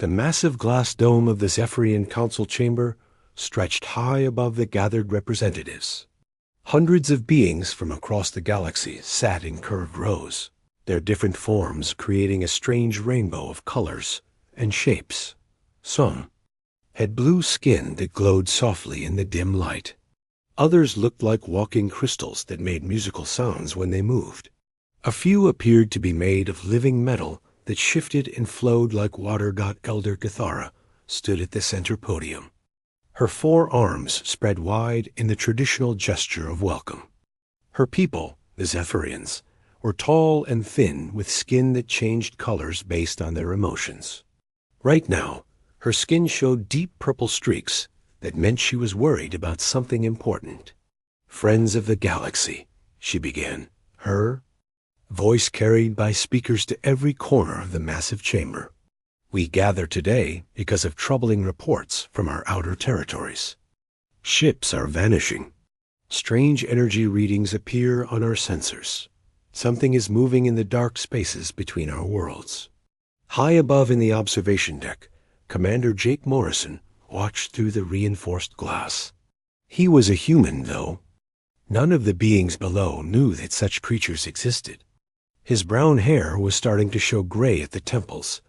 The massive glass dome of the Zephyrian Council chamber stretched high above the gathered representatives. Hundreds of beings from across the galaxy sat in curved rows, their different forms creating a strange rainbow of colors and shapes. Some had blue skin that glowed softly in the dim light. Others looked like walking crystals that made musical sounds when they moved. A few appeared to be made of living metal that shifted and flowed like water. Elder Gathara stood at the center podium. Her 4 arms spread wide in the traditional gesture of welcome. Her people, the Zephyrians, were tall and thin with skin that changed colors based on their emotions. Right now, her skin showed deep purple streaks that meant she was worried about something important. "Friends of the galaxy," she began, her voice carried by speakers to every corner of the massive chamber. "We gather today because of troubling reports from our outer territories. Ships are vanishing. Strange energy readings appear on our sensors. Something is moving in the dark spaces between our worlds." High above in the observation deck, Commander Jake Morrison watched through the reinforced glass. He was a human, though. None of the beings below knew that such creatures existed. His brown hair was starting to show gray at the temples,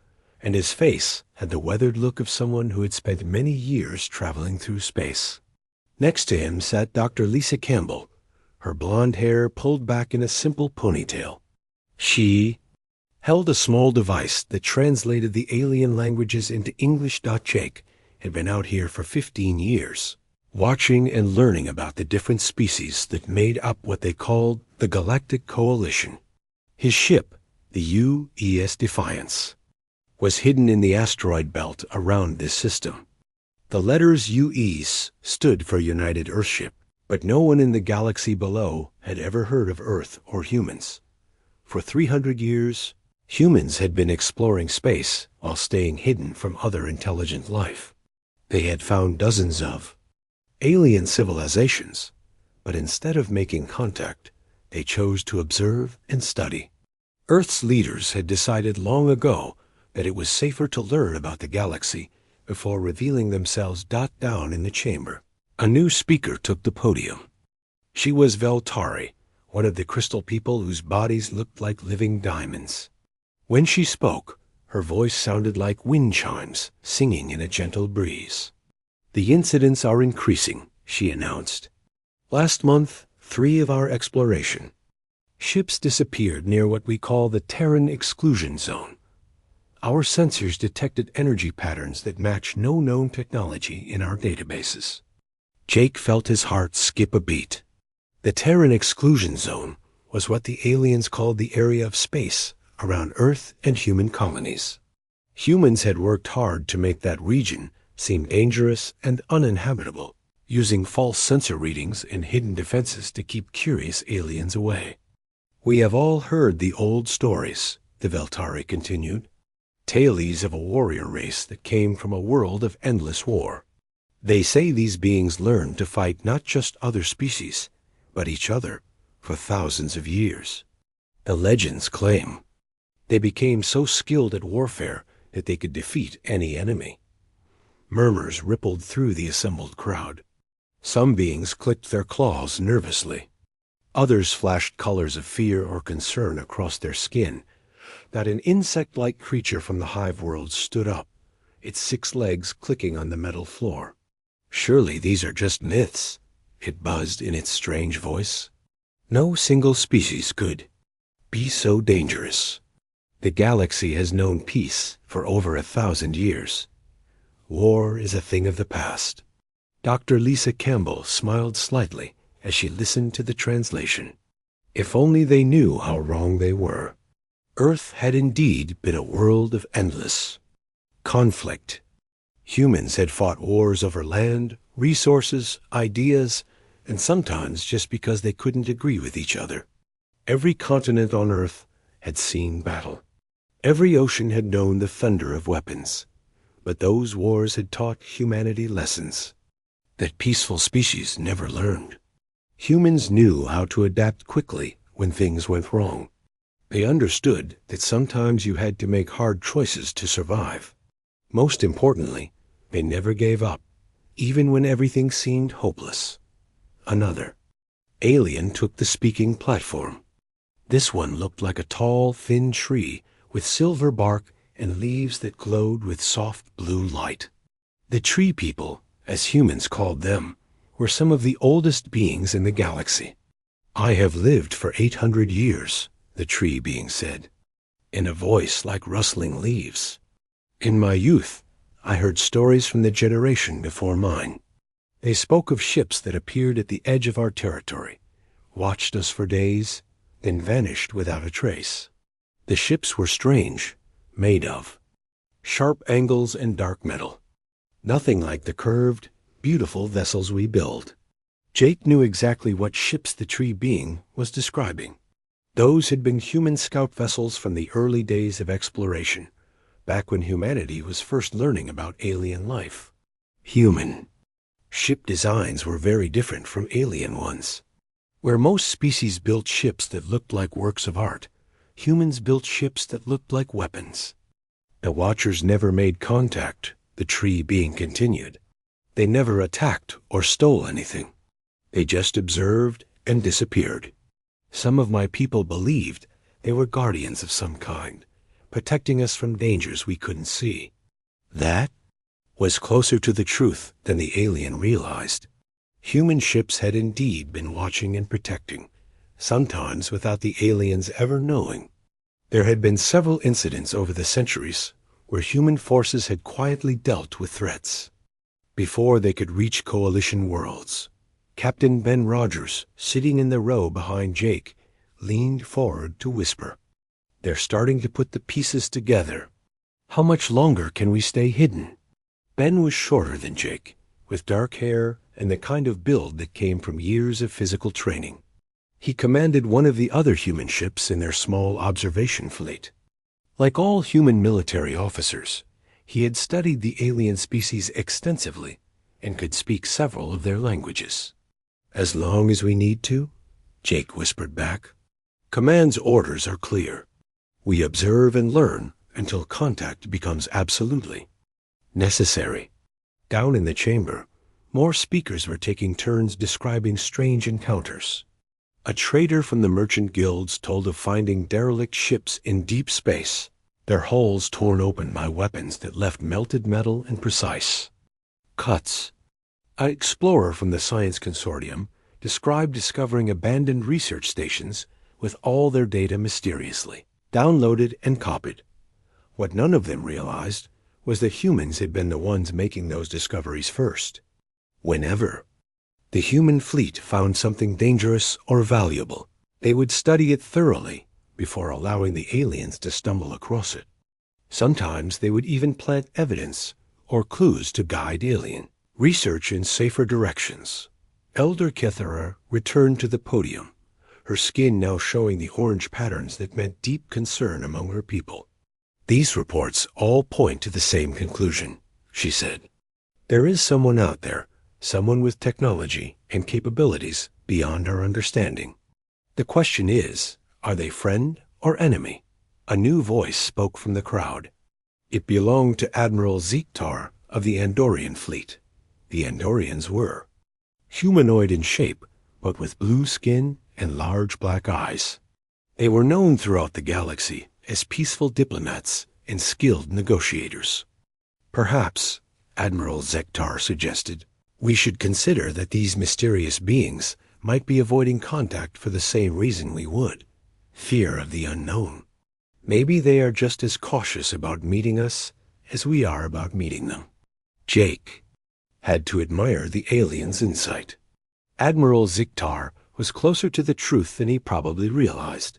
and his face had the weathered look of someone who had spent many years traveling through space. Next to him sat Dr. Lisa Campbell, her blonde hair pulled back in a simple ponytail. She held a small device that translated the alien languages into English. Jake had been out here for 15 years, watching and learning about the different species that made up what they called the Galactic Coalition. His ship, the UES Defiance, was hidden in the asteroid belt around this system. The letters UES stood for United Earthship, but no one in the galaxy below had ever heard of Earth or humans. For 300 years, humans had been exploring space while staying hidden from other intelligent life. They had found dozens of alien civilizations, but instead of making contact, they chose to observe and study. Earth's leaders had decided long ago that it was safer to learn about the galaxy before revealing themselves. Down in the chamber, a new speaker took the podium. She was Veltari, one of the crystal people whose bodies looked like living diamonds. When she spoke, her voice sounded like wind chimes singing in a gentle breeze. "The incidents are increasing," she announced. "Last month, 3 of our exploration ships disappeared near what we call the Terran exclusion zone. Our sensors detected energy patterns that match no known technology in our databases." Jake felt his heart skip a beat. The Terran exclusion zone was what the aliens called the area of space around Earth and human colonies. Humans had worked hard to make that region seem dangerous and uninhabitable, using false sensor readings and hidden defenses to keep curious aliens away. "We have all heard the old stories," the Veltari continued. "Tales of a warrior race that came from a world of endless war. They say these beings learned to fight not just other species, but each other for thousands of years. The legends claim they became so skilled at warfare that they could defeat any enemy." Murmurs rippled through the assembled crowd. Some beings clicked their claws nervously. Others flashed colors of fear or concern across their skin. Not an insect-like creature from the hive world stood up, its 6 legs clicking on the metal floor. "Surely these are just myths," it buzzed in its strange voice. "No single species could be so dangerous. The galaxy has known peace for over 1,000 years. War is a thing of the past." Dr. Lisa Campbell smiled slightly as she listened to the translation. If only they knew how wrong they were. Earth had indeed been a world of endless conflict. Humans had fought wars over land, resources, ideas, and sometimes just because they couldn't agree with each other. Every continent on Earth had seen battle. Every ocean had known the thunder of weapons. But those wars had taught humanity lessons that peaceful species never learned. Humans knew how to adapt quickly when things went wrong. They understood that sometimes you had to make hard choices to survive. Most importantly, they never gave up, even when everything seemed hopeless. Another alien took the speaking platform. This one looked like a tall, thin tree with silver bark and leaves that glowed with soft blue light. The tree people, as humans called them, were some of the oldest beings in the galaxy. "I have lived for 800 years, the tree being said, in a voice like rustling leaves. In my youth, I heard stories from the generation before mine. They spoke of ships that appeared at the edge of our territory, watched us for days, then vanished without a trace. The ships were strange, made of sharp angles and dark metal. Nothing like the curved, beautiful vessels we build." Jake knew exactly what ships the tree being was describing. Those had been human scout vessels from the early days of exploration, back when humanity was first learning about alien life. Human ship designs were very different from alien ones. Where most species built ships that looked like works of art, humans built ships that looked like weapons. "The Watchers never made contact," the tree being continued. "They never attacked or stole anything. They just observed and disappeared. Some of my people believed they were guardians of some kind, protecting us from dangers we couldn't see." That was closer to the truth than the alien realized. Human ships had indeed been watching and protecting, sometimes without the aliens ever knowing. There had been several incidents over the centuries where human forces had quietly dealt with threats. Before they could reach coalition worlds, Captain Ben Rogers, sitting in the row behind Jake, leaned forward to whisper, "They're starting to put the pieces together. How much longer can we stay hidden?" Ben was shorter than Jake, with dark hair and the kind of build that came from years of physical training. He commanded one of the other human ships in their small observation fleet. Like all human military officers, he had studied the alien species extensively and could speak several of their languages. "As long as we need to," Jake whispered back. "Command's orders are clear. We observe and learn until contact becomes absolutely necessary." Down in the chamber, more speakers were taking turns describing strange encounters. A trader from the merchant guilds told of finding derelict ships in deep space, their hulls torn open by weapons that left melted metal and precise cuts. An explorer from the Science Consortium described discovering abandoned research stations with all their data mysteriously downloaded and copied. What none of them realized was that humans had been the ones making those discoveries first. Whenever the human fleet found something dangerous or valuable, they would study it thoroughly before allowing the aliens to stumble across it. Sometimes they would even plant evidence or clues to guide alien research in safer directions. Elder Kethera returned to the podium, her skin now showing the orange patterns that meant deep concern among her people. "These reports all point to the same conclusion," she said. "There is someone out there, someone with technology and capabilities beyond our understanding. The question is, are they friend or enemy?" A new voice spoke from the crowd. It belonged to Admiral Zektar of the Andorian fleet. The Andorians were humanoid in shape, but with blue skin and large black eyes. They were known throughout the galaxy as peaceful diplomats and skilled negotiators. "Perhaps," Admiral Zektar suggested, "we should consider that these mysterious beings might be avoiding contact for the same reason we would, fear of the unknown. Maybe they are just as cautious about meeting us as we are about meeting them." Jake had to admire the alien's insight. Admiral Zektar was closer to the truth than he probably realized.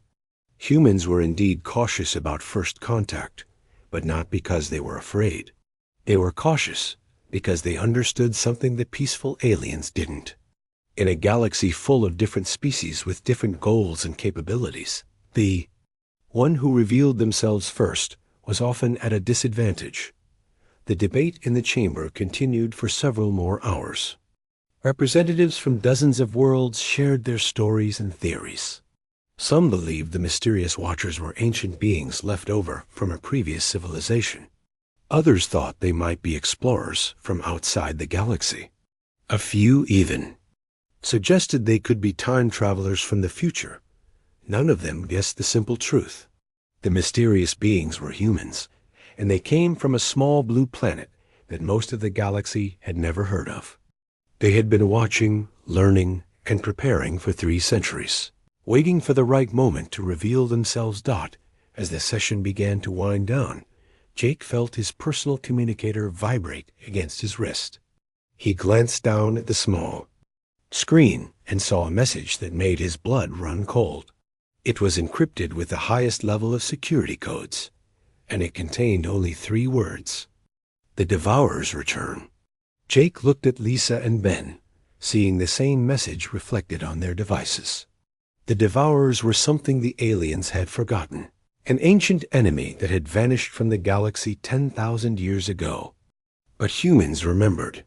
Humans were indeed cautious about first contact, but not because they were afraid. They were cautious because they understood something the peaceful aliens didn't. In a galaxy full of different species with different goals and capabilities, the one who revealed themselves first was often at a disadvantage. The debate in the chamber continued for several more hours. Representatives from dozens of worlds shared their stories and theories. Some believed the mysterious Watchers were ancient beings left over from a previous civilization. Others thought they might be explorers from outside the galaxy. A few even suggested they could be time travelers from the future. None of them guessed the simple truth. The mysterious beings were humans, and they came from a small blue planet that most of the galaxy had never heard of. They had been watching, learning, and preparing for 3 centuries, waiting for the right moment to reveal themselves. As the session began to wind down, Jake felt his personal communicator vibrate against his wrist. He glanced down at the small screen and saw a message that made his blood run cold. It was encrypted with the highest level of security codes, and it contained only 3 words: "The Devourers return." Jake looked at Lisa and Ben, seeing the same message reflected on their devices. The Devourers were something the aliens had forgotten, an ancient enemy that had vanished from the galaxy 10,000 years ago. But humans remembered.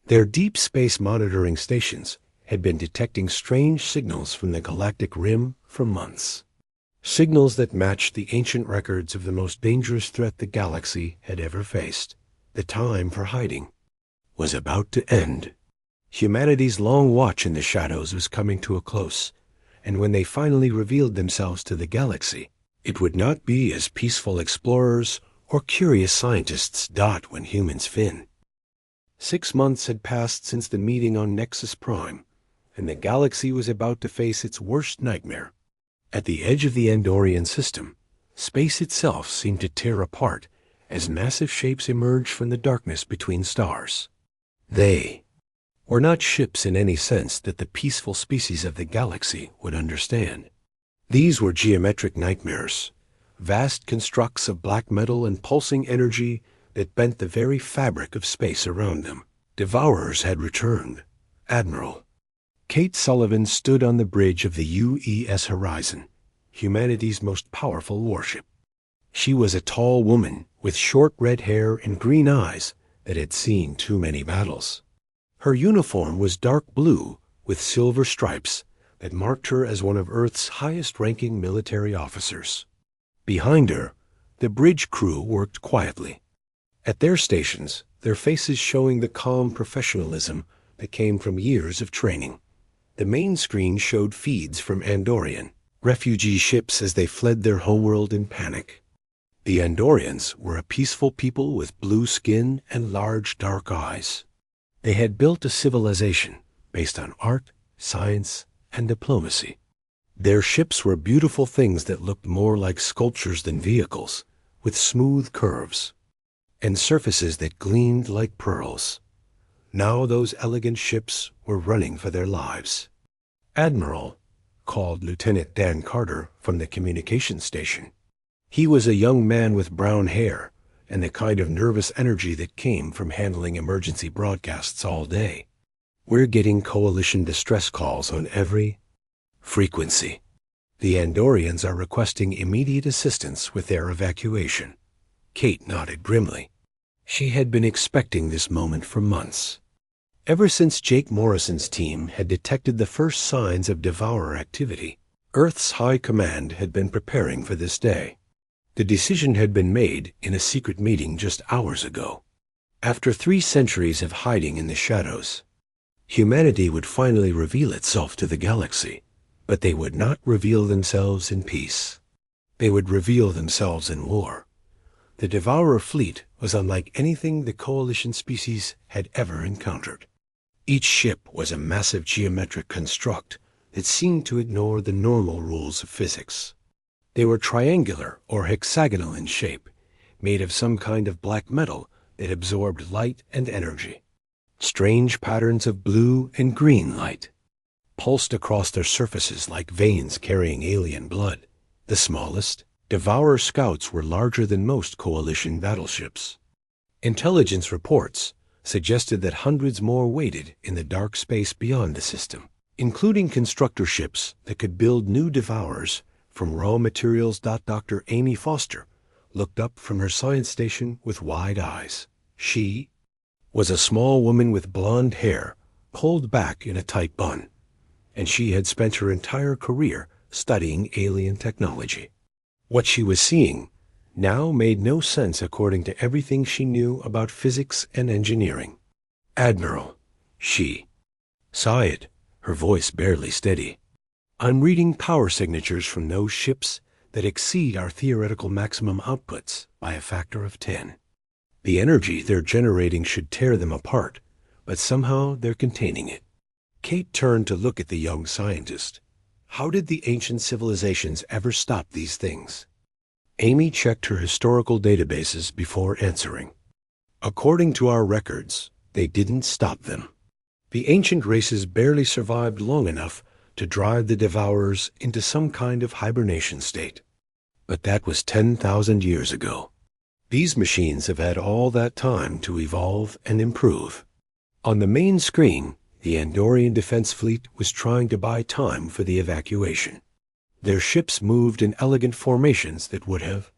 Their deep space monitoring stations had been detecting strange signals from the galactic rim for months. Signals that matched the ancient records of the most dangerous threat the galaxy had ever faced. The time for hiding was about to end. Humanity's long watch in the shadows was coming to a close, and when they finally revealed themselves to the galaxy, it would not be as peaceful explorers or curious scientists. When humans fin. 6 months had passed since the meeting on Nexus Prime, and the galaxy was about to face its worst nightmare. At the edge of the Andorian system, space itself seemed to tear apart as massive shapes emerged from the darkness between stars. They were not ships in any sense that the peaceful species of the galaxy would understand. These were geometric nightmares, vast constructs of black metal and pulsing energy that bent the very fabric of space around them. Devourers had returned. Admiral Kate Sullivan stood on the bridge of the UES Horizon, humanity's most powerful warship. She was a tall woman with short red hair and green eyes that had seen too many battles. Her uniform was dark blue with silver stripes that marked her as one of Earth's highest-ranking military officers. Behind her, the bridge crew worked quietly. At their stations, their faces showing the calm professionalism that came from years of training. The main screen showed feeds from Andorian refugee ships as they fled their homeworld in panic. The Andorians were a peaceful people with blue skin and large dark eyes. They had built a civilization based on art, science, and diplomacy. Their ships were beautiful things that looked more like sculptures than vehicles, with smooth curves and surfaces that gleamed like pearls. Now those elegant ships were running for their lives. "Admiral," called Lieutenant Dan Carter from the communications station. He was a young man with brown hair and the kind of nervous energy that came from handling emergency broadcasts all day. "We're getting coalition distress calls on every frequency. The Andorians are requesting immediate assistance with their evacuation." Kate nodded grimly. She had been expecting this moment for months. Ever since Jake Morrison's team had detected the first signs of Devourer activity, Earth's High Command had been preparing for this day. The decision had been made in a secret meeting just hours ago. After 3 centuries of hiding in the shadows, humanity would finally reveal itself to the galaxy, but they would not reveal themselves in peace. They would reveal themselves in war. The Devourer fleet was unlike anything the Coalition species had ever encountered. Each ship was a massive geometric construct that seemed to ignore the normal rules of physics. They were triangular or hexagonal in shape, made of some kind of black metal that absorbed light and energy. Strange patterns of blue and green light pulsed across their surfaces like veins carrying alien blood. The smallest, Devourer scouts were larger than most Coalition battleships. Intelligence reports suggested that hundreds more waited in the dark space beyond the system, including constructor ships that could build new Devourers from raw materials. Dr. Amy Foster looked up from her science station with wide eyes. She was a small woman with blonde hair pulled back in a tight bun, and she had spent her entire career studying alien technology. What she was seeing now made no sense according to everything she knew about physics and engineering. "Admiral," she sighed, her voice barely steady. "I'm reading power signatures from those ships that exceed our theoretical maximum outputs by a factor of 10. The energy they're generating should tear them apart, but somehow they're containing it." Kate turned to look at the young scientist. How did the ancient civilizations ever stop these things? Amy checked her historical databases before answering. "According to our records, they didn't stop them. The ancient races barely survived long enough to drive the Devourers into some kind of hibernation state. But that was 10,000 years ago. These machines have had all that time to evolve and improve." On the main screen, the Andorian Defense Fleet was trying to buy time for the evacuation. Their ships moved in elegant formations that would have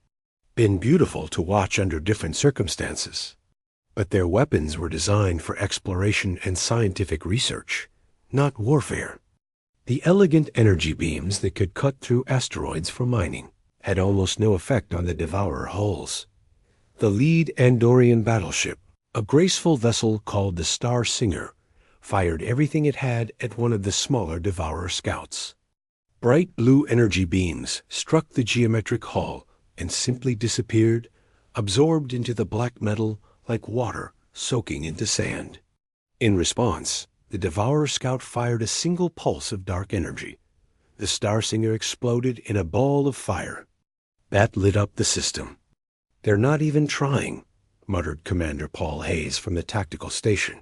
been beautiful to watch under different circumstances. But their weapons were designed for exploration and scientific research, not warfare. The elegant energy beams that could cut through asteroids for mining had almost no effect on the Devourer hulls. The lead Andorian battleship, a graceful vessel called the Star Singer, fired everything it had at one of the smaller Devourer scouts. Bright blue energy beams struck the geometric hull and simply disappeared, absorbed into the black metal like water soaking into sand. In response, the Devourer scout fired a single pulse of dark energy. The Star Singer exploded in a ball of fire. That lit up the system. "They're not even trying," muttered Commander Paul Hayes from the tactical station.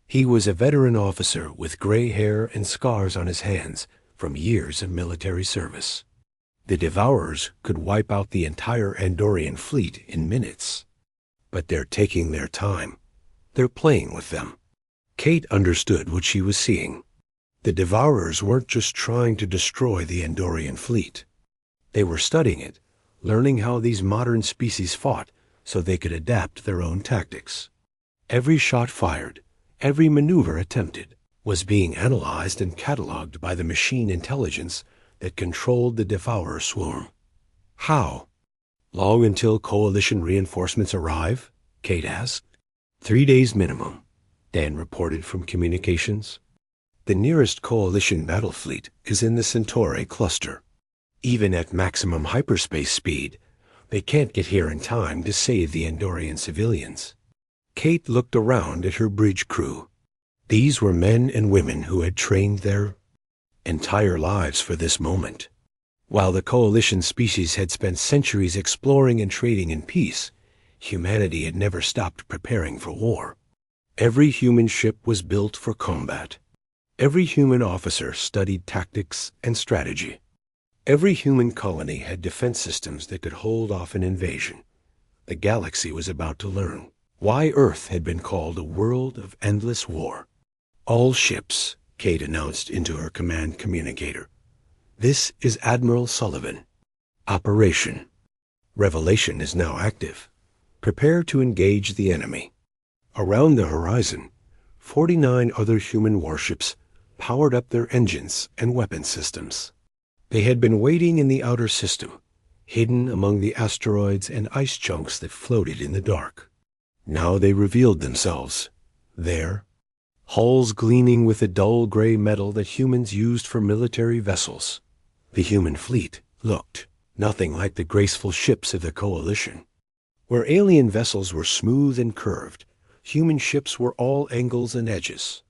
He was a veteran officer with gray hair and scars on his hands from years of military service. The Devourers could wipe out the entire Andorian fleet in minutes. But they're taking their time. They're playing with them. Kate understood what she was seeing. The Devourers weren't just trying to destroy the Andorian fleet. They were studying it, learning how these modern species fought so they could adapt their own tactics. Every shot fired, every maneuver attempted, was being analyzed and cataloged by the machine intelligence that controlled the Devourer swarm. How? "Long until Coalition reinforcements arrive?" Kate asked. 3 days minimum, Dan reported from communications. "The nearest Coalition battle fleet is in the Centauri cluster. Even at maximum hyperspace speed, they can't get here in time to save the Andorian civilians." Kate looked around at her bridge crew. These were men and women who had trained their entire lives for this moment. While the Coalition species had spent centuries exploring and trading in peace, humanity had never stopped preparing for war. Every human ship was built for combat. Every human officer studied tactics and strategy. Every human colony had defense systems that could hold off an invasion. The galaxy was about to learn why Earth had been called a world of endless war. "All ships," Kate announced into her command communicator. "This is Admiral Sullivan. Operation. Revelation is now active. Prepare to engage the enemy." Around the horizon, 49 other human warships powered up their engines and weapon systems. They had been waiting in the outer system, hidden among the asteroids and ice chunks that floated in the dark. Now they revealed themselves, there, hulls gleaming with the dull gray metal that humans used for military vessels. The human fleet looked nothing like the graceful ships of the Coalition. Where alien vessels were smooth and curved, human ships were all angles and edges.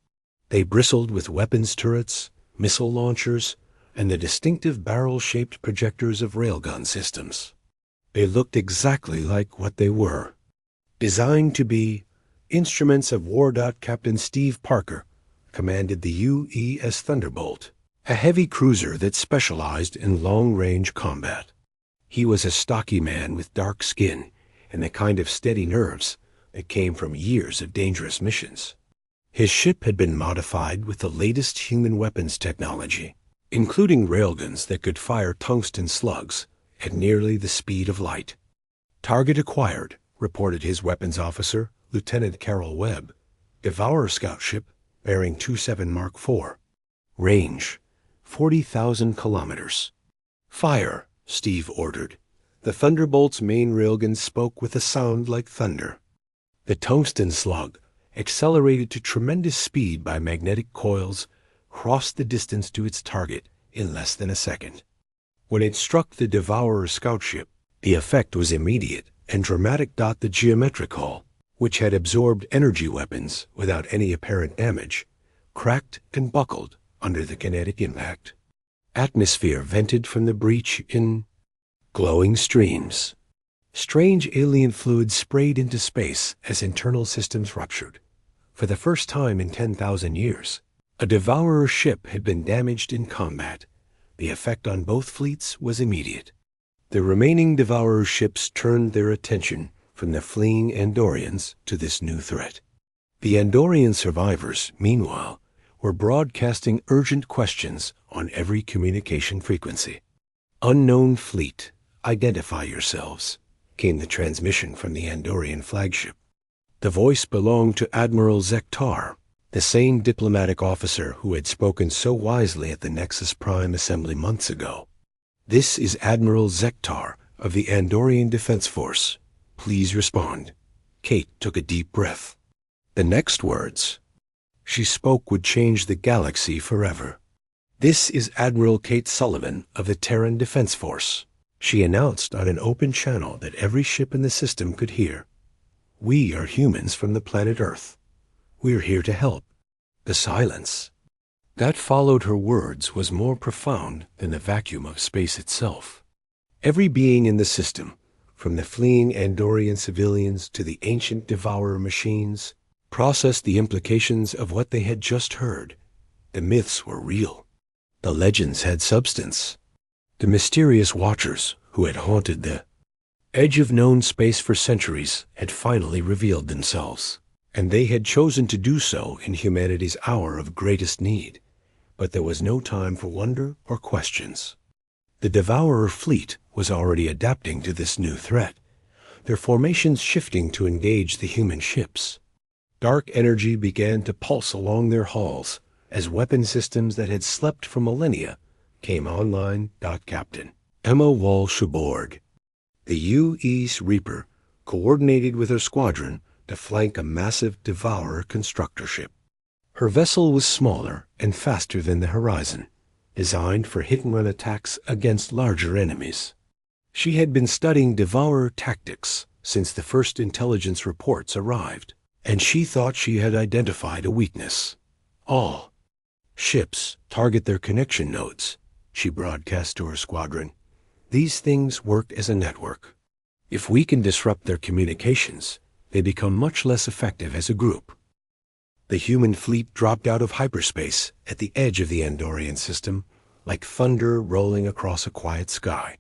They bristled with weapons turrets, missile launchers, and the distinctive barrel-shaped projectors of railgun systems. They looked exactly like what they were. Designed to be instruments of War. Captain Steve Parker commanded the UES Thunderbolt, a heavy cruiser that specialized in long-range combat. He was a stocky man with dark skin and the kind of steady nerves that came from years of dangerous missions. His ship had been modified with the latest human weapons technology, including railguns that could fire tungsten slugs at nearly the speed of light. "Target acquired," reported his weapons officer, Lieutenant Carol Webb. "Devourer scout ship bearing 27 Mark IV. Range, 40,000 kilometers." "Fire," Steve ordered. The Thunderbolt's main railgun spoke with a sound like thunder. The tungsten slug, accelerated to tremendous speed by magnetic coils, crossed the distance to its target in less than a second. When it struck the Devourer scout ship, the effect was immediate and dramatic. The geometric hull, which had absorbed energy weapons without any apparent damage, cracked and buckled under the kinetic impact. Atmosphere vented from the breach in glowing streams. Strange alien fluid sprayed into space as internal systems ruptured. For the first time in 10,000 years, a Devourer ship had been damaged in combat. The effect on both fleets was immediate. The remaining Devourer ships turned their attention from the fleeing Andorians to this new threat. The Andorian survivors, meanwhile, were broadcasting urgent questions on every communication frequency. "Unknown fleet, identify yourselves," came the transmission from the Andorian flagship. The voice belonged to Admiral Zektar, the same diplomatic officer who had spoken so wisely at the Nexus Prime assembly months ago. "This is Admiral Zektar of the Andorian Defense Force. Please respond." Kate took a deep breath. The next words she spoke would change the galaxy forever. "This is Admiral Kate Sullivan of the Terran Defense Force," she announced on an open channel that every ship in the system could hear. "We are humans from the planet Earth. We're here to help." The silence that followed her words was more profound than the vacuum of space itself. Every being in the system, from the fleeing Andorian civilians to the ancient Devourer machines, processed the implications of what they had just heard. The myths were real. The legends had substance. The mysterious watchers who had haunted the edge of known space for centuries had finally revealed themselves, and they had chosen to do so in humanity's hour of greatest need. But there was no time for wonder or questions. The Devourer fleet was already adapting to this new threat, their formations shifting to engage the human ships. Dark energy began to pulse along their hulls as weapon systems that had slept for millennia came online. Captain Emma Walsh aboard. The U.E.'s Reaper coordinated with her squadron to flank a massive Devourer constructor ship. Her vessel was smaller and faster than the Horizon, designed for hit-and-run attacks against larger enemies. She had been studying Devourer tactics since the first intelligence reports arrived, and she thought she had identified a weakness. "All ships target their connection nodes," she broadcast to her squadron. "These things work as a network. If we can disrupt their communications, they become much less effective as a group." The human fleet dropped out of hyperspace at the edge of the Andorian system, like thunder rolling across a quiet sky.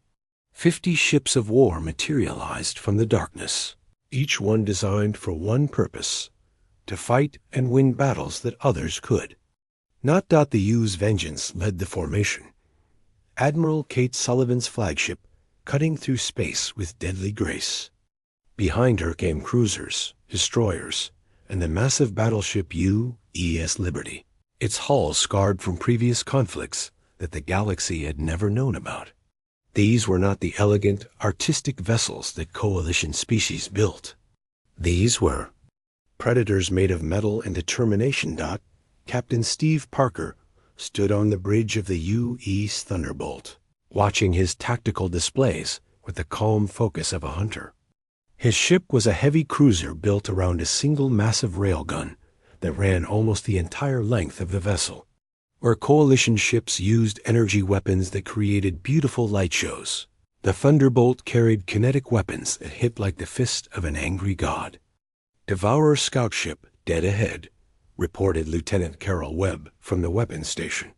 50 ships of war materialized from the darkness, each one designed for one purpose: to fight and win battles that others could. Not. The U's Vengeance led the formation. Admiral Kate Sullivan's flagship cutting through space with deadly grace. Behind her came cruisers, destroyers, and the massive battleship U.E.S. Liberty, its hull scarred from previous conflicts that the galaxy had never known about. These were not the elegant, artistic vessels that Coalition species built. These were predators made of metal and determination. Captain Steve Parker stood on the bridge of the U.E.'s Thunderbolt, watching his tactical displays with the calm focus of a hunter. His ship was a heavy cruiser built around a single massive railgun that ran almost the entire length of the vessel, where Coalition ships used energy weapons that created beautiful light shows. The Thunderbolt carried kinetic weapons that hit like the fist of an angry god. "Devourer scout ship dead ahead," reported Lieutenant Carol Webb from the weapons station.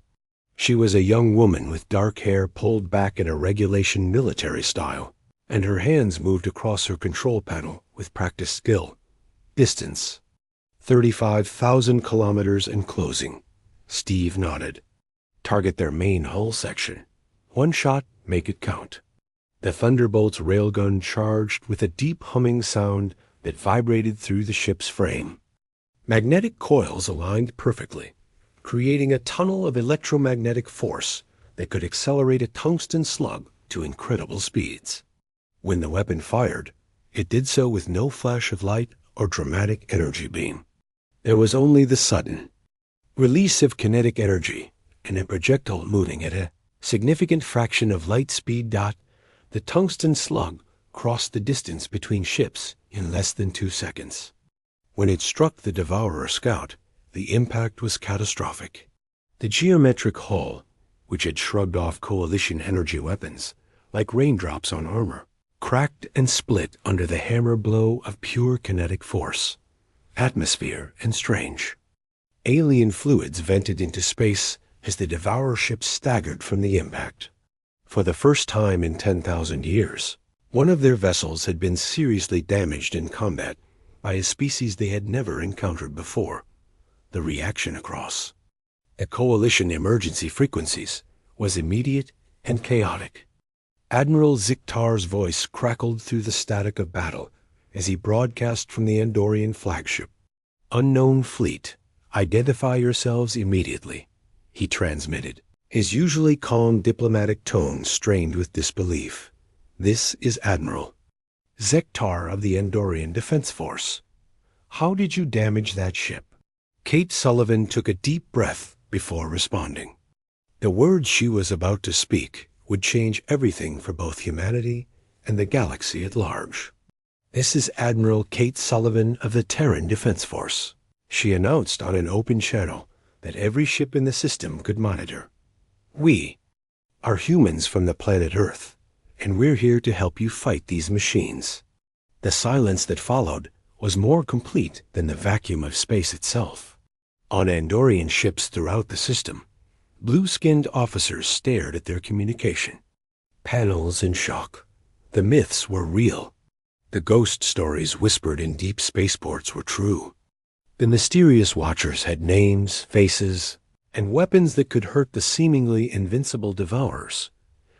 She was a young woman with dark hair pulled back in a regulation military style, and her hands moved across her control panel with practiced skill. "Distance 35,000 kilometers and closing." Steve nodded. "Target their main hull section. One shot, make it count." The Thunderbolt's railgun charged with a deep humming sound that vibrated through the ship's frame. Magnetic coils aligned perfectly, creating a tunnel of electromagnetic force that could accelerate a tungsten slug to incredible speeds. When the weapon fired, it did so with no flash of light or dramatic energy beam. There was only the sudden release of kinetic energy and a projectile moving at a significant fraction of light speed. The tungsten slug crossed the distance between ships in less than 2 seconds. When it struck the Devourer scout, the impact was catastrophic. The geometric hull, which had shrugged off Coalition energy weapons like raindrops on armor, cracked and split under the hammer blow of pure kinetic force. Atmosphere and strange. Alien fluids vented into space as the Devourer ships staggered from the impact. For the first time in 10,000 years, one of their vessels had been seriously damaged in combat by a species they had never encountered before. The reaction across the Coalition emergency frequencies was immediate and chaotic. Admiral Ziktar's voice crackled through the static of battle as he broadcast from the Andorian flagship. "Unknown fleet, identify yourselves immediately," he transmitted, his usually calm diplomatic tone strained with disbelief. "This is Admiral Ziktar of the Andorian Defense Force. How did you damage that ship?" Kate Sullivan took a deep breath before responding. The words she was about to speak would change everything for both humanity and the galaxy at large. "This is Admiral Kate Sullivan of the Terran Defense Force," she announced on an open channel that every ship in the system could monitor. "We are humans from the planet Earth, and we're here to help you fight these machines." The silence that followed was more complete than the vacuum of space itself. On Andorian ships throughout the system, blue-skinned officers stared at their communication panels in shock. The myths were real. The ghost stories whispered in deep spaceports were true. The mysterious watchers had names, faces, and weapons that could hurt the seemingly invincible Devourers.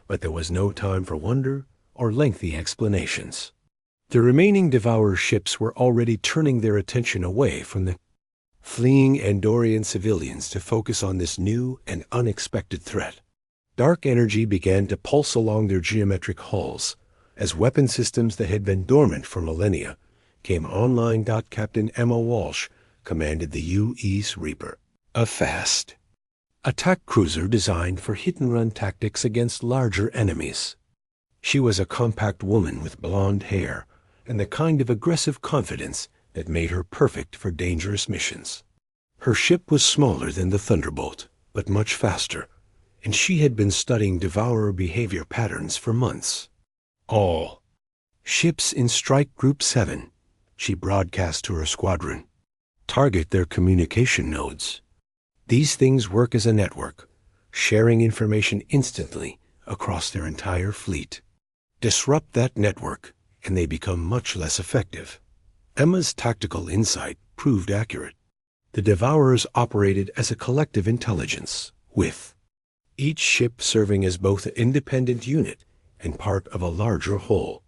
But there was no time for wonder or lengthy explanations. The remaining Devourer ships were already turning their attention away from the fleeing Andorian civilians to focus on this new and unexpected threat. Dark energy began to pulse along their geometric hulls as weapon systems that had been dormant for millennia came online. Captain Emma Walsh commanded the U.S. Reaper, a fast attack cruiser designed for hit-and-run tactics against larger enemies. She was a compact woman with blonde hair and the kind of aggressive confidence that made her perfect for dangerous missions. Her ship was smaller than the Thunderbolt, but much faster, and she had been studying Devourer behavior patterns for months. "All ships in Strike Group 7, she broadcast to her squadron, "target their communication nodes. These things work as a network, sharing information instantly across their entire fleet. Disrupt that network, and they become much less effective." Emma's tactical insight proved accurate. The Devourers operated as a collective intelligence, with each ship serving as both an independent unit and part of a larger whole.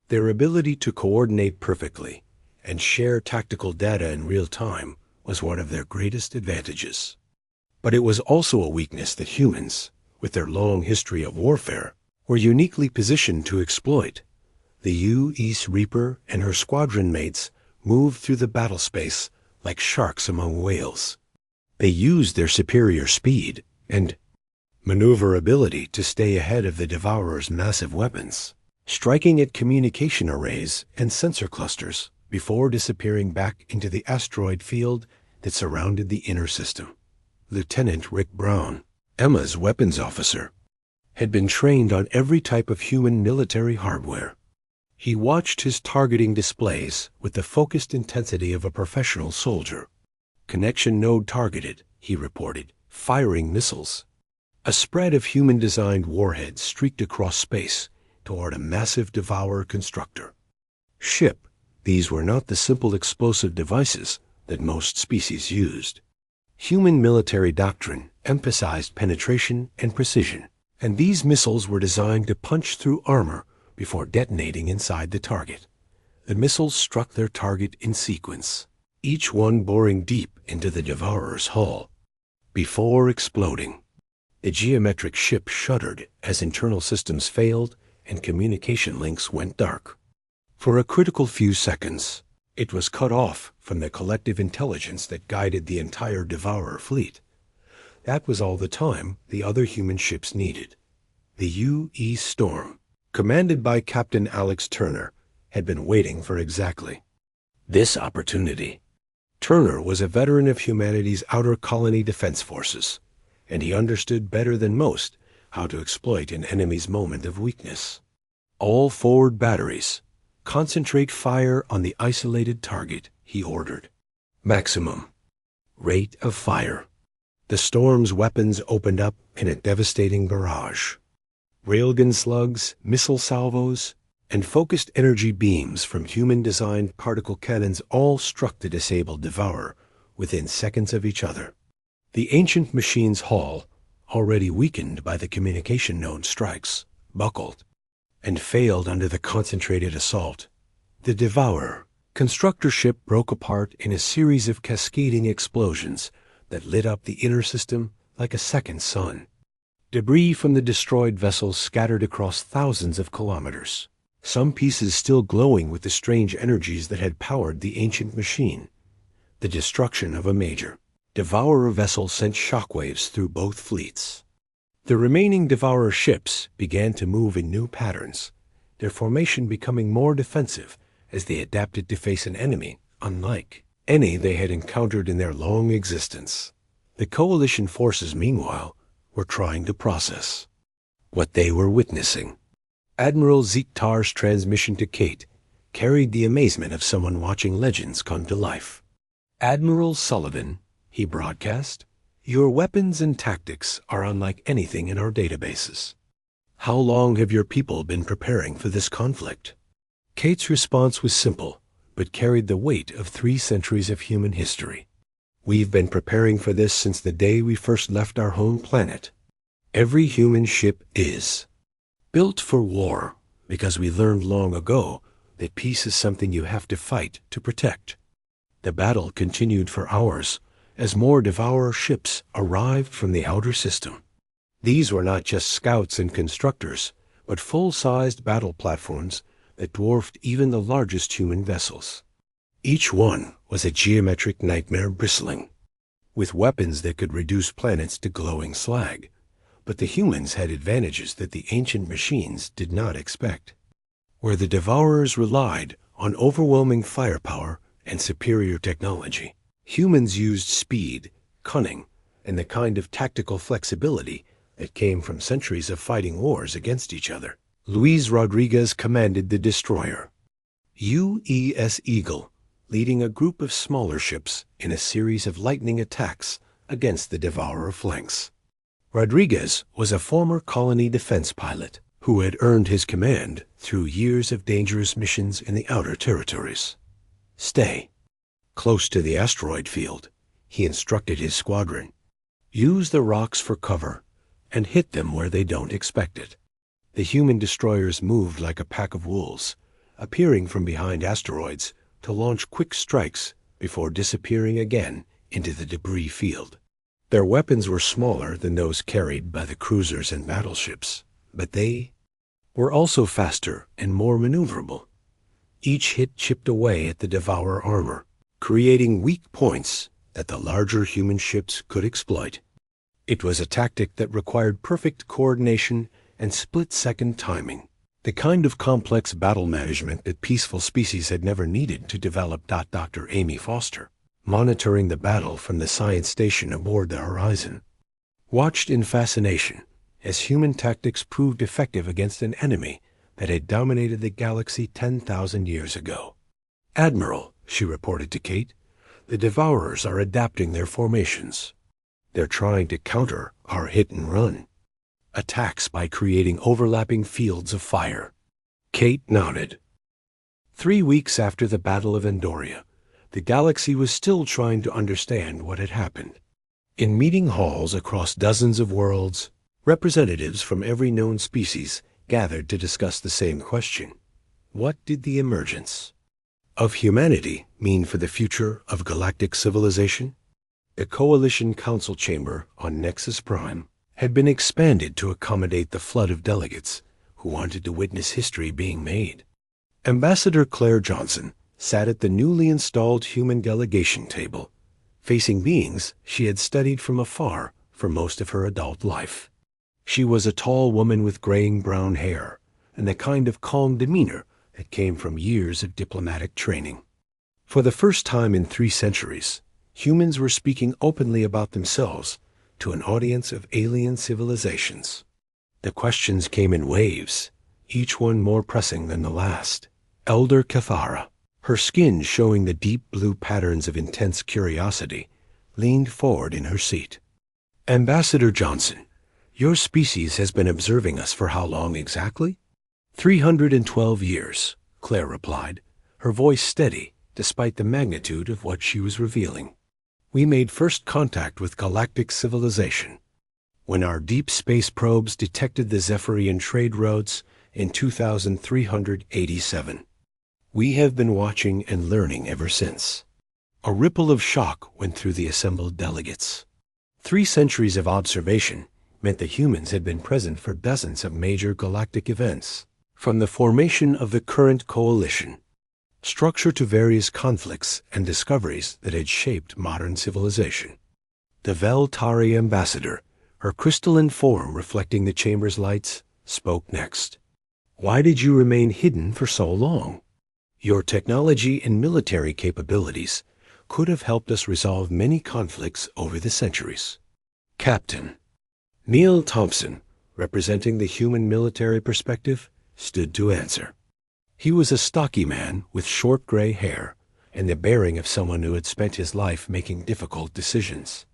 Their ability to coordinate perfectly and share tactical data in real time was one of their greatest advantages. But it was also a weakness that humans, with their long history of warfare, were uniquely positioned to exploit. The U.S. Reaper and her squadron mates moved through the battle space like sharks among whales. They used their superior speed and maneuverability to stay ahead of the Devourer's massive weapons, striking at communication arrays and sensor clusters before disappearing back into the asteroid field that surrounded the inner system. Lieutenant Rick Brown, Emma's weapons officer, had been trained on every type of human military hardware. He watched his targeting displays with the focused intensity of a professional soldier. "Connection node targeted," he reported, firing missiles. A spread of human-designed warheads streaked across space toward a massive Devourer constructor. Ship, these were not the simple explosive devices that most species used. Human military doctrine emphasized penetration and precision, and these missiles were designed to punch through armor before detonating inside the target. The missiles struck their target in sequence, each one boring deep into the Devourer's hull. Before exploding, the geometric ship shuddered as internal systems failed and communication links went dark. For a critical few seconds, it was cut off from the collective intelligence that guided the entire Devourer fleet. That was all the time the other human ships needed. The U.E. Storm, commanded by Captain Alex Turner, had been waiting for exactly this opportunity. Turner was a veteran of humanity's outer colony defense forces, and he understood better than most how to exploit an enemy's moment of weakness. All forward batteries, concentrate fire on the isolated target, he ordered. Maximum rate of fire. The Storm's weapons opened up in a devastating barrage. Railgun slugs, missile salvos, and focused energy beams from human-designed particle cannons all struck the disabled Devourer within seconds of each other. The ancient machine's hull, already weakened by the communication node strikes, buckled and failed under the concentrated assault. The Devourer constructor ship broke apart in a series of cascading explosions that lit up the inner system like a second sun. Debris from the destroyed vessels scattered across thousands of kilometers, some pieces still glowing with the strange energies that had powered the ancient machine. The destruction of a major Devourer vessel sent shockwaves through both fleets. The remaining Devourer ships began to move in new patterns, their formation becoming more defensive as they adapted to face an enemy unlike any they had encountered in their long existence. The coalition forces, meanwhile, were trying to process what they were witnessing. Admiral Ziegtar's transmission to Kate carried the amazement of someone watching legends come to life. "Admiral Sullivan," he broadcast, "your weapons and tactics are unlike anything in our databases. How long have your people been preparing for this conflict?" Kate's response was simple, but carried the weight of 3 centuries of human history. "We've been preparing for this since the day we first left our home planet. Every human ship is built for war, because we learned long ago that peace is something you have to fight to protect." The battle continued for hours as more Devourer ships arrived from the outer system. These were not just scouts and constructors, but full-sized battle platforms that dwarfed even the largest human vessels. Each one was a geometric nightmare bristling with weapons that could reduce planets to glowing slag. But the humans had advantages that the ancient machines did not expect. Where the Devourers relied on overwhelming firepower and superior technology, humans used speed, cunning, and the kind of tactical flexibility that came from centuries of fighting wars against each other. Luis Rodriguez commanded the destroyer, U.E.S. Eagle, leading a group of smaller ships in a series of lightning attacks against the Devourer flanks. Rodriguez was a former colony defense pilot who had earned his command through years of dangerous missions in the outer territories. "Stay close to the asteroid field," he instructed his squadron. "Use the rocks for cover and hit them where they don't expect it." The human destroyers moved like a pack of wolves, appearing from behind asteroids to launch quick strikes before disappearing again into the debris field. Their weapons were smaller than those carried by the cruisers and battleships, but they were also faster and more maneuverable. Each hit chipped away at the Devourer armor, creating weak points that the larger human ships could exploit. It was a tactic that required perfect coordination and split-second timing, the kind of complex battle management that peaceful species had never needed to develop. Dr. Amy Foster, monitoring the battle from the science station aboard the Horizon, watched in fascination as human tactics proved effective against an enemy that had dominated the galaxy 10,000 years ago. "Admiral," she reported to Kate, "the Devourers are adapting their formations. They're trying to counter our hit-and-run attacks by creating overlapping fields of fire." Kate nodded. 3 weeks after the Battle of Andoria, the galaxy was still trying to understand what had happened. In meeting halls across dozens of worlds, representatives from every known species gathered to discuss the same question. What did the emergence of humanity mean for the future of galactic civilization? The Coalition Council Chamber on Nexus Prime had been expanded to accommodate the flood of delegates who wanted to witness history being made. Ambassador Claire Johnson sat at the newly installed human delegation table, facing beings she had studied from afar for most of her adult life. She was a tall woman with graying brown hair and the kind of calm demeanor that came from years of diplomatic training. For the first time in 3 centuries, humans were speaking openly about themselves to an audience of alien civilizations. The questions came in waves, each one more pressing than the last. Elder Cathara, her skin showing the deep blue patterns of intense curiosity, leaned forward in her seat. Ambassador Johnson, your species has been observing us for how long exactly? 312 years, Claire replied, her voice steady despite the magnitude of what she was revealing. We made first contact with galactic civilization when our deep space probes detected the Zephyrian trade routes in 2387. We have been watching and learning ever since. A ripple of shock went through the assembled delegates. 3 centuries of observation meant the humans had been present for dozens of major galactic events, from the formation of the current coalition, structure to various conflicts and discoveries that had shaped modern civilization. The Veltari ambassador, her crystalline form reflecting the chamber's lights, spoke next. Why did you remain hidden for so long? Your technology and military capabilities could have helped us resolve many conflicts over the centuries. Captain Neil Thompson, representing the human military perspective, stood to answer. He was a stocky man with short gray hair and the bearing of someone who had spent his life making difficult decisions.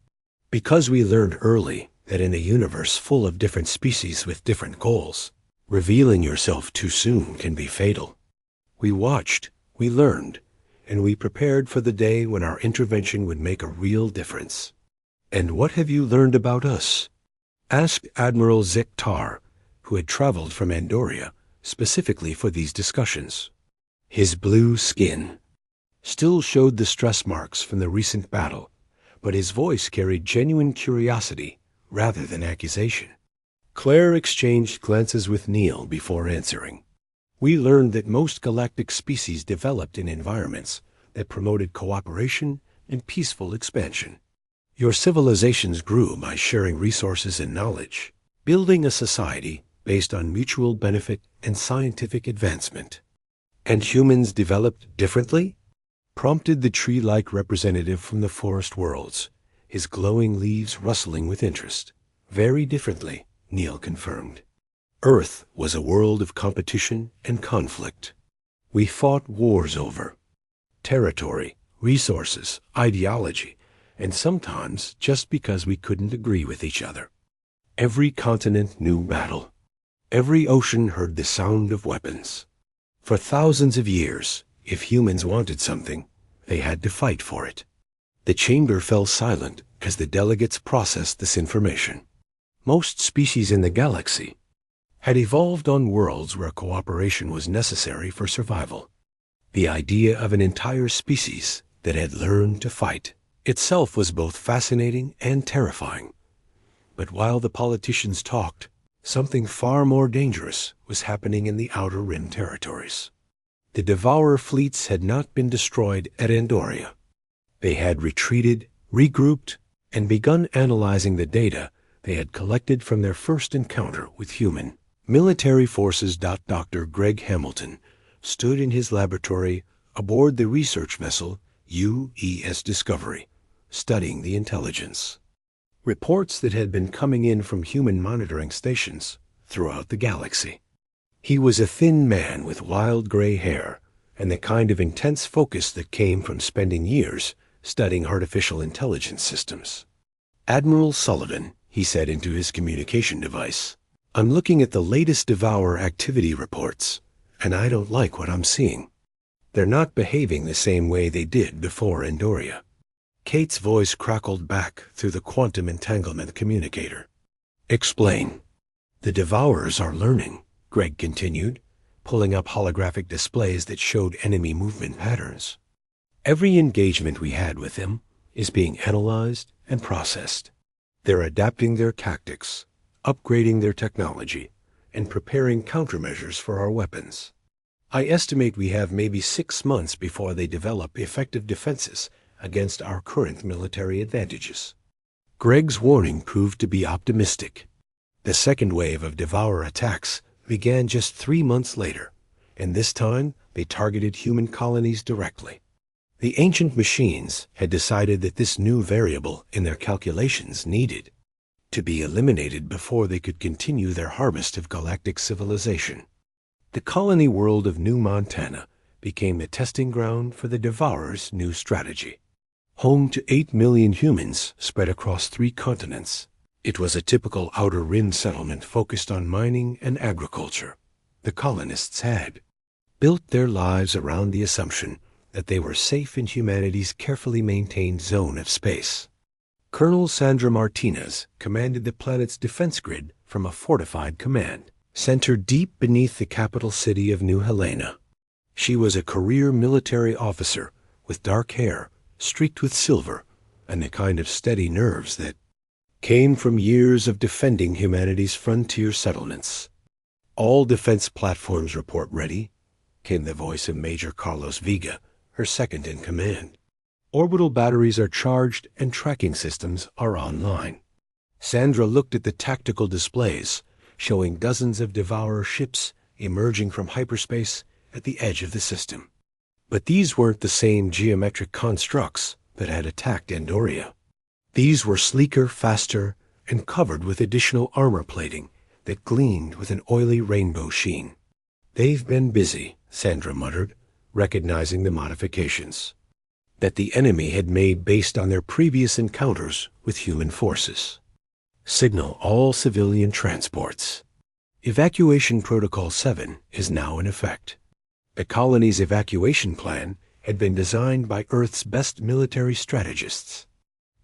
Because we learned early that in a universe full of different species with different goals, revealing yourself too soon can be fatal. We watched, we learned, and we prepared for the day when our intervention would make a real difference. And what have you learned about us? Asked Admiral Zektar, who had traveled from Andoria specifically for these discussions. His blue skin still showed the stress marks from the recent battle, but his voice carried genuine curiosity rather than accusation. Claire exchanged glances with Neil before answering. We learned that most galactic species developed in environments that promoted cooperation and peaceful expansion. Your civilizations grew by sharing resources and knowledge, building a society based on mutual benefit and scientific advancement. And humans developed differently? Prompted the tree-like representative from the forest worlds, his glowing leaves rustling with interest. Very differently, Neil confirmed. Earth was a world of competition and conflict. We fought wars over territory, resources, ideology, and sometimes just because we couldn't agree with each other. Every continent knew battle. Every ocean heard the sound of weapons. For thousands of years, if humans wanted something, they had to fight for it. The chamber fell silent as the delegates processed this information. Most species in the galaxy had evolved on worlds where cooperation was necessary for survival. The idea of an entire species that had learned to fight itself was both fascinating and terrifying. But while the politicians talked, something far more dangerous was happening in the Outer Rim territories. The Devourer fleets had not been destroyed at Andoria. They had retreated, regrouped, and begun analyzing the data they had collected from their first encounter with human military forces. Dr. Greg Hamilton stood in his laboratory aboard the research vessel UES Discovery, studying the intelligence. Reports that had been coming in from human monitoring stations throughout the galaxy. He was a thin man with wild gray hair and the kind of intense focus that came from spending years studying artificial intelligence systems. Admiral Sullivan, he said into his communication device, I'm looking at the latest Devourer activity reports, and I don't like what I'm seeing. They're not behaving the same way they did before Andoria. Kate's voice crackled back through the quantum entanglement communicator. Explain. The Devourers are learning, Greg continued, pulling up holographic displays that showed enemy movement patterns. Every engagement we had with them is being analyzed and processed. They're adapting their tactics, upgrading their technology, and preparing countermeasures for our weapons. I estimate we have maybe 6 months before they develop effective defenses against our current military advantages." Greg's warning proved to be optimistic. The second wave of Devourer attacks began just 3 months later, and this time they targeted human colonies directly. The ancient machines had decided that this new variable in their calculations needed to be eliminated before they could continue their harvest of galactic civilization. The colony world of New Montana became the testing ground for the Devourer's new strategy. Home to 8 million humans spread across 3 continents, it was a typical outer rim settlement focused on mining and agriculture. The colonists had built their lives around the assumption that they were safe in humanity's carefully maintained zone of space. Colonel Sandra Martinez commanded the planet's defense grid from a fortified command center deep beneath the capital city of New Helena. She was a career military officer with dark hair streaked with silver and the kind of steady nerves that came from years of defending humanity's frontier settlements. "All defense platforms report ready," came the voice of Major Carlos Vega, her second in command. "Orbital batteries are charged and tracking systems are online." Sandra looked at the tactical displays, showing dozens of Devourer ships emerging from hyperspace at the edge of the system. But these weren't the same geometric constructs that had attacked Andoria. These were sleeker, faster, and covered with additional armor plating that gleamed with an oily rainbow sheen. "They've been busy," Sandra muttered, recognizing the modifications that the enemy had made based on their previous encounters with human forces. "Signal all civilian transports. Evacuation Protocol 7 is now in effect." The colony's evacuation plan had been designed by Earth's best military strategists.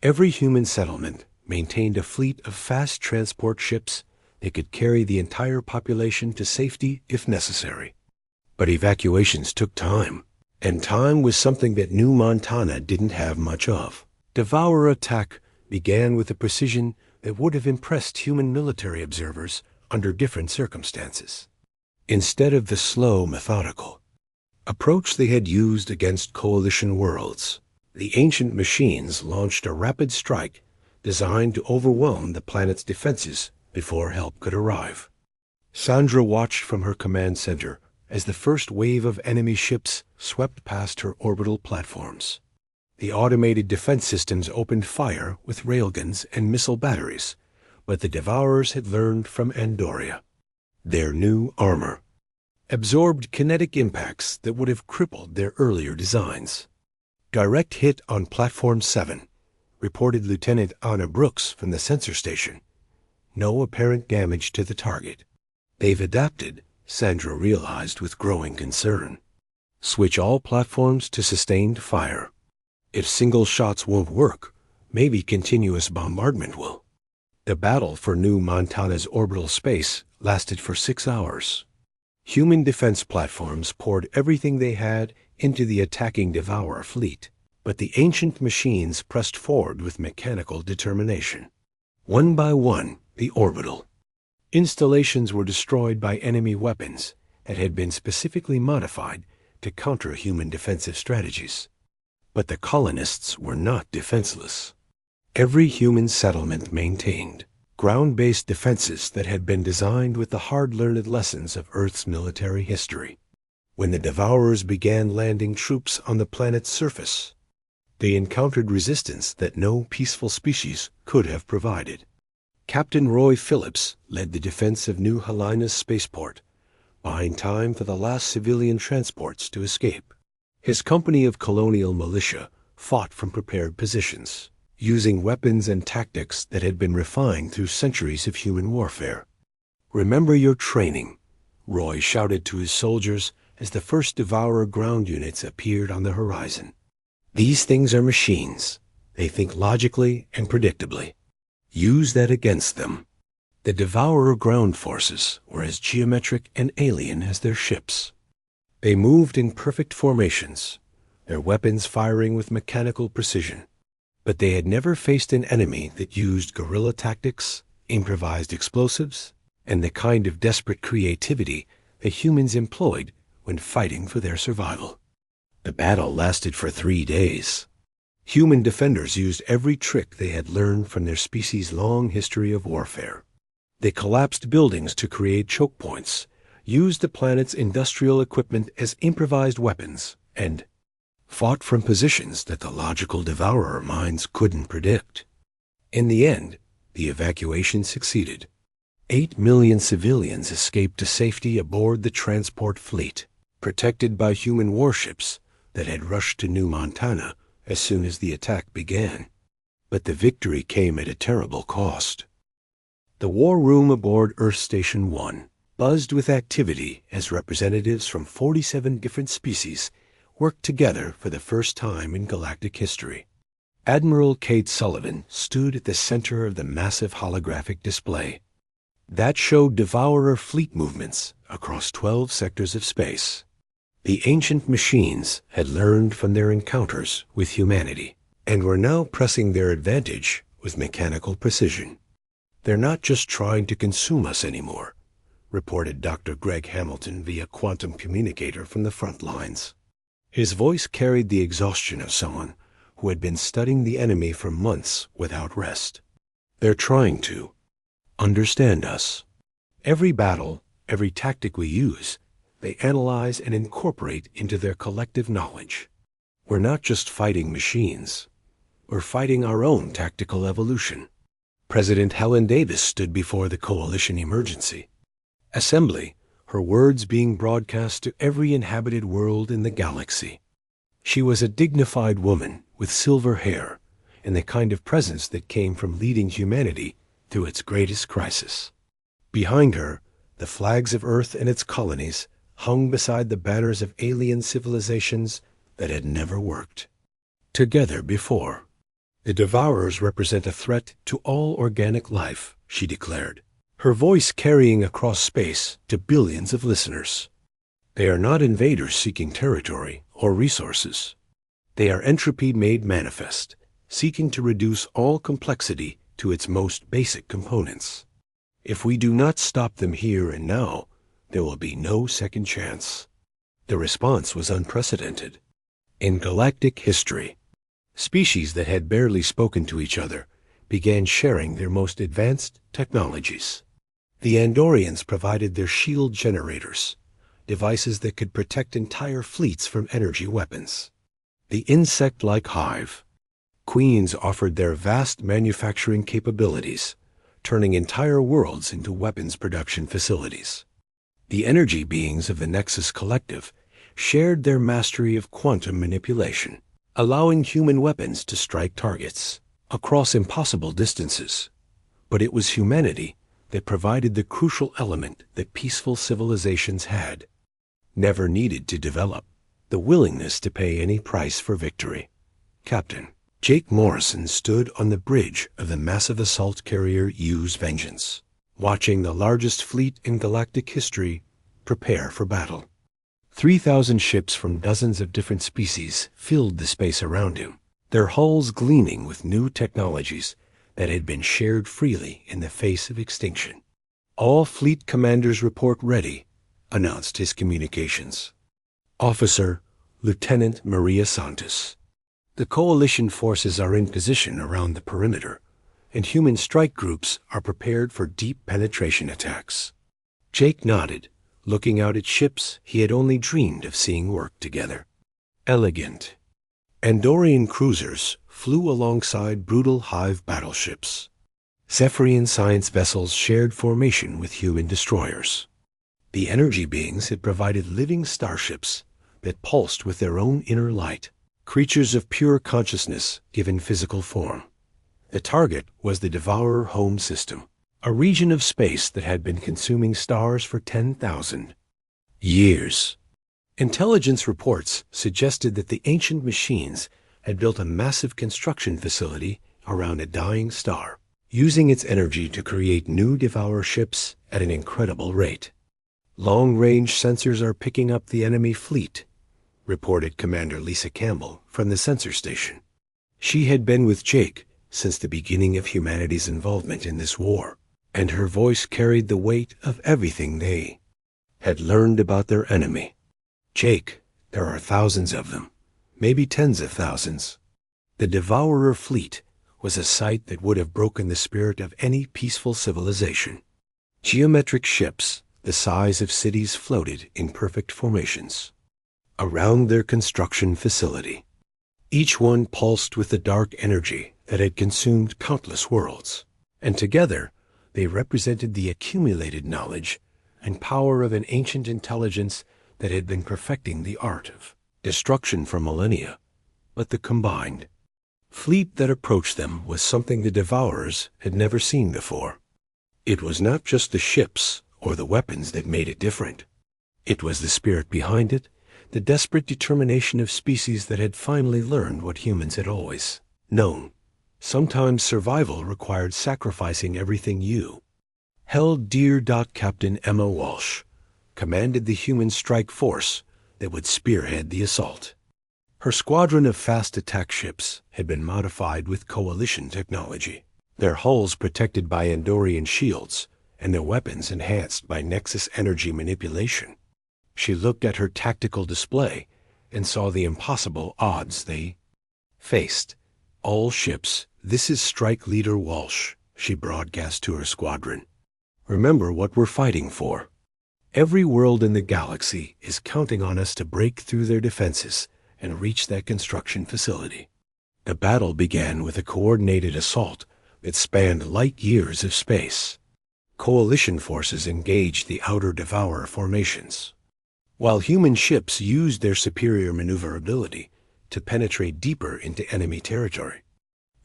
Every human settlement maintained a fleet of fast transport ships that could carry the entire population to safety if necessary. But evacuations took time, and time was something that New Montana didn't have much of. Devourer attack began with a precision that would have impressed human military observers under different circumstances. Instead of the slow, methodical approach they had used against coalition worlds, the ancient machines launched a rapid strike designed to overwhelm the planet's defenses before help could arrive. Sandra watched from her command center as the first wave of enemy ships swept past her orbital platforms. The automated defense systems opened fire with railguns and missile batteries, but the Devourers had learned from Andoria. Their new armor absorbed kinetic impacts that would have crippled their earlier designs. "Direct hit on Platform 7, reported Lieutenant Anna Brooks from the sensor station. No apparent damage to the target." "They've adapted," Sandra realized with growing concern. "Switch all platforms to sustained fire. If single shots won't work, maybe continuous bombardment will." The battle for New Montana's orbital space lasted for 6 hours. Human defense platforms poured everything they had into the attacking Devourer fleet, but the ancient machines pressed forward with mechanical determination. One by one, the orbital installations were destroyed by enemy weapons that had been specifically modified to counter human defensive strategies. But the colonists were not defenseless. Every human settlement maintained ground-based defenses that had been designed with the hard-learned lessons of Earth's military history. When the Devourers began landing troops on the planet's surface, they encountered resistance that no peaceful species could have provided. Captain Roy Phillips led the defense of New Helena's spaceport, buying time for the last civilian transports to escape. His company of colonial militia fought from prepared positions, using weapons and tactics that had been refined through centuries of human warfare. "Remember your training," Roy shouted to his soldiers as the first Devourer ground units appeared on the horizon. "These things are machines. They think logically and predictably. Use that against them." The Devourer ground forces were as geometric and alien as their ships. They moved in perfect formations, their weapons firing with mechanical precision. But they had never faced an enemy that used guerrilla tactics, improvised explosives, and the kind of desperate creativity the humans employed when fighting for their survival. The battle lasted for 3 days. Human defenders used every trick they had learned from their species' long history of warfare. They collapsed buildings to create choke points, used the planet's industrial equipment as improvised weapons, and fought from positions that the logical devourer minds couldn't predict. In the end, the evacuation succeeded. 8 million civilians escaped to safety aboard the transport fleet, protected by human warships that had rushed to New Montana as soon as the attack began. But the victory came at a terrible cost. The war room aboard Earth Station 1 buzzed with activity as representatives from 47 different species worked together for the first time in galactic history. Admiral Kate Sullivan stood at the center of the massive holographic display. That showed Devourer fleet movements across 12 sectors of space. The ancient machines had learned from their encounters with humanity and were now pressing their advantage with mechanical precision. "They're not just trying to consume us anymore," reported Dr. Greg Hamilton via quantum communicator from the front lines. His voice carried the exhaustion of someone who had been studying the enemy for months without rest. "They're trying to understand us. Every battle, every tactic we use, they analyze and incorporate into their collective knowledge. We're not just fighting machines. We're fighting our own tactical evolution." President Helen Davis stood before the coalition emergency assembly, her words being broadcast to every inhabited world in the galaxy. She was a dignified woman with silver hair and the kind of presence that came from leading humanity through its greatest crisis. Behind her, the flags of Earth and its colonies hung beside the banners of alien civilizations that had never worked together before. "The Devourers represent a threat to all organic life," she declared, her voice carrying across space to billions of listeners. "They are not invaders seeking territory or resources. They are entropy made manifest, seeking to reduce all complexity to its most basic components. If we do not stop them here and now, there will be no second chance." The response was unprecedented. In galactic history, species that had barely spoken to each other began sharing their most advanced technologies. The Andorians provided their shield generators, devices that could protect entire fleets from energy weapons. The insect-like hive, Queens offered their vast manufacturing capabilities, turning entire worlds into weapons production facilities. The energy beings of the Nexus Collective shared their mastery of quantum manipulation, allowing human weapons to strike targets across impossible distances. But it was humanity that provided the crucial element that peaceful civilizations had never needed to develop: the willingness to pay any price for victory. Captain Jake Morrison stood on the bridge of the massive assault carrier U's Vengeance, watching the largest fleet in galactic history prepare for battle. 3,000 ships from dozens of different species filled the space around him, their hulls gleaming with new technologies that had been shared freely in the face of extinction. "All fleet commanders report ready," announced his communications. Officer Lieutenant Maria Santos. "The coalition forces are in position around the perimeter, and human strike groups are prepared for deep penetration attacks." Jake nodded, looking out at ships he had only dreamed of seeing work together. Elegant Andorian cruisers flew alongside brutal hive battleships. Zephyrian science vessels shared formation with human destroyers. The energy beings had provided living starships that pulsed with their own inner light, creatures of pure consciousness given physical form. The target was the Devourer home system, a region of space that had been consuming stars for 10,000 years. Intelligence reports suggested that the ancient machines had built a massive construction facility around a dying star, using its energy to create new Devourer ships at an incredible rate. "Long-range sensors are picking up the enemy fleet," reported Commander Lisa Campbell from the sensor station. She had been with Jake since the beginning of humanity's involvement in this war. and her voice carried the weight of everything they had learned about their enemy. Jake, there are thousands of them, maybe tens of thousands. The Devourer fleet was a sight that would have broken the spirit of any peaceful civilization. Geometric ships the size of cities floated in perfect formations around their construction facility. Each one pulsed with the dark energy that had consumed countless worlds, and together they represented the accumulated knowledge and power of an ancient intelligence that had been perfecting the art of destruction for millennia. But the combined fleet that approached them was something the Devourers had never seen before. It was not just the ships or the weapons that made it different. It was the spirit behind it, the desperate determination of species that had finally learned what humans had always known. Sometimes survival required sacrificing everything you held dear. Captain Emma Walsh commanded the human strike force that would spearhead the assault. Her squadron of fast attack ships had been modified with coalition technology, their hulls protected by Andorian shields and their weapons enhanced by Nexus energy manipulation. She looked at her tactical display and saw the impossible odds they faced. "All ships, this is Strike Leader Walsh," she broadcast to her squadron. "Remember what we're fighting for. Every world in the galaxy is counting on us to break through their defenses and reach that construction facility." The battle began with a coordinated assault that spanned light years of space. Coalition forces engaged the outer Devourer formations, while human ships used their superior maneuverability to penetrate deeper into enemy territory.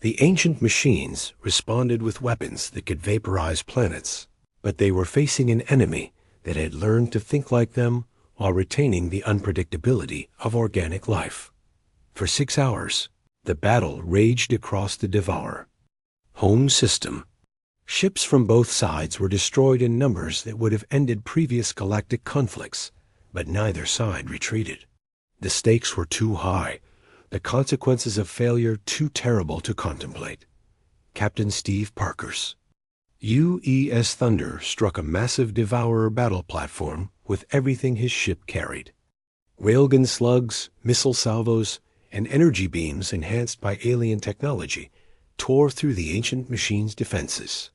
The ancient machines responded with weapons that could vaporize planets, but they were facing an enemy that had learned to think like them while retaining the unpredictability of organic life. For 6 hours, the battle raged across the Devourer home system. Ships from both sides were destroyed in numbers that would have ended previous galactic conflicts, but neither side retreated. The stakes were too high, the consequences of failure too terrible to contemplate. Captain Steve Parker's UES Thunder struck a massive Devourer battle platform with everything his ship carried. Railgun slugs, missile salvos, and energy beams enhanced by alien technology tore through the ancient machine's defenses.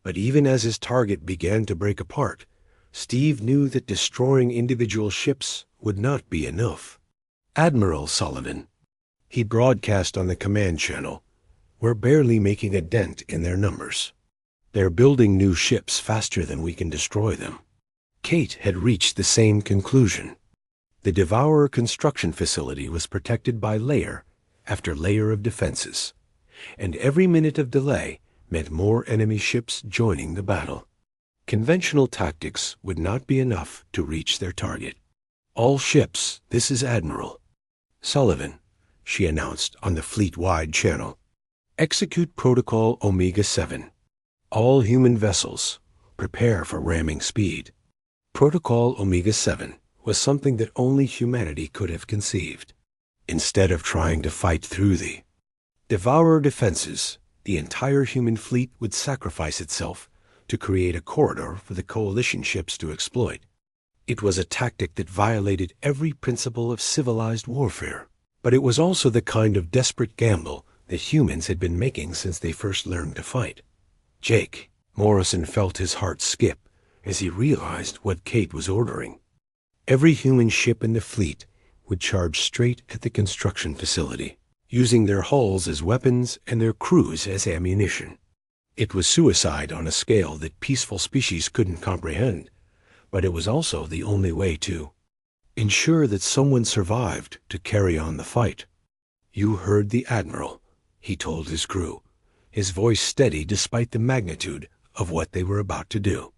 But even as his target began to break apart, Steve knew that destroying individual ships would not be enough. "Admiral Sullivan," he broadcast on the command channel, "we're barely making a dent in their numbers. They're building new ships faster than we can destroy them." Kate had reached the same conclusion. The Devourer construction facility was protected by layer after layer of defenses, and every minute of delay meant more enemy ships joining the battle. Conventional tactics would not be enough to reach their target. "All ships, this is Admiral Sullivan," she announced on the fleet-wide channel. "Execute Protocol Omega-7. All human vessels, prepare for ramming speed." Protocol Omega-7 was something that only humanity could have conceived. Instead of trying to fight through the Devourer defenses, the entire human fleet would sacrifice itself to create a corridor for the coalition ships to exploit. It was a tactic that violated every principle of civilized warfare, but it was also the kind of desperate gamble that humans had been making since they first learned to fight. Jake Morrison felt his heart skip as he realized what Kate was ordering. Every human ship in the fleet would charge straight at the construction facility, using their hulls as weapons and their crews as ammunition. It was suicide on a scale that peaceful species couldn't comprehend, but it was also the only way to ensure that someone survived to carry on the fight. "You heard the Admiral," he told his crew, his voice steady despite the magnitude of what they were about to do.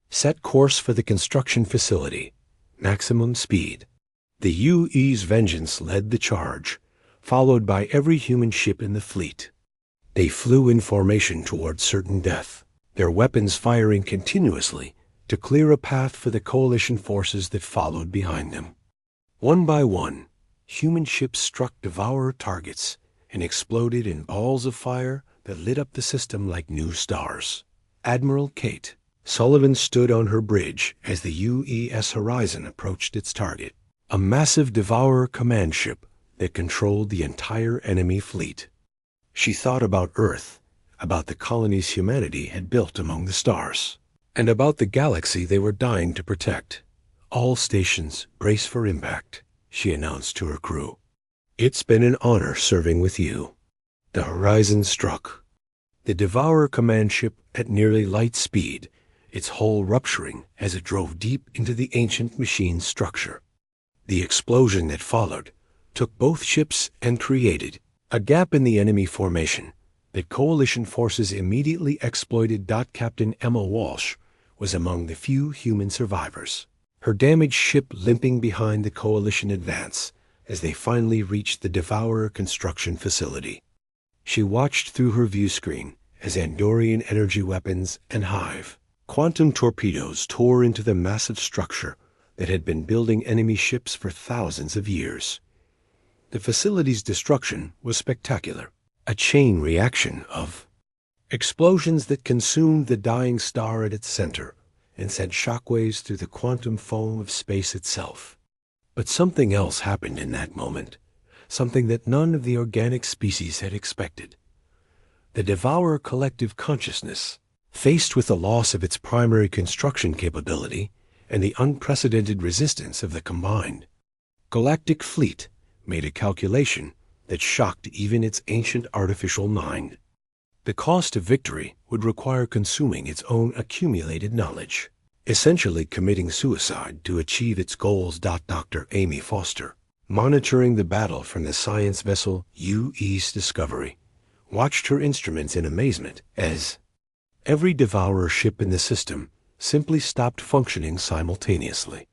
"Set course for the construction facility. Maximum speed." The UE's Vengeance led the charge, followed by every human ship in the fleet. They flew in formation toward certain death, their weapons firing continuously to clear a path for the coalition forces that followed behind them. One by one, human ships struck Devourer targets and exploded in balls of fire that lit up the system like new stars. Admiral Kate Sullivan stood on her bridge as the UES Horizon approached its target, a massive Devourer command ship that controlled the entire enemy fleet. She thought about Earth, about the colonies humanity had built among the stars, and about the galaxy they were dying to protect. "All stations, brace for impact," she announced to her crew. "It's been an honor serving with you." The horizon struck. The Devourer command ship at nearly light speed, its hull rupturing as it drove deep into the ancient machine's structure. The explosion that followed took both ships and created a gap in the enemy formation that Coalition forces immediately exploited. Captain Emma Walsh was among the few human survivors, her damaged ship limping behind the Coalition advance as they finally reached the Devourer construction facility. She watched through her view screen as Andorian energy weapons and Hive quantum torpedoes tore into the massive structure that had been building enemy ships for thousands of years. The facility's destruction was spectacular, a chain reaction of explosions that consumed the dying star at its center and sent shockwaves through the quantum foam of space itself. But something else happened in that moment, something that none of the organic species had expected. The Devourer collective consciousness, faced with the loss of its primary construction capability and the unprecedented resistance of the combined Galactic fleet, made a calculation that shocked even its ancient artificial mind. The cost of victory would require consuming its own accumulated knowledge, essentially committing suicide to achieve its goals. Dr. Amy Foster, monitoring the battle from the science vessel UE's Discovery, watched her instruments in amazement as every Devourer ship in the system simply stopped functioning simultaneously.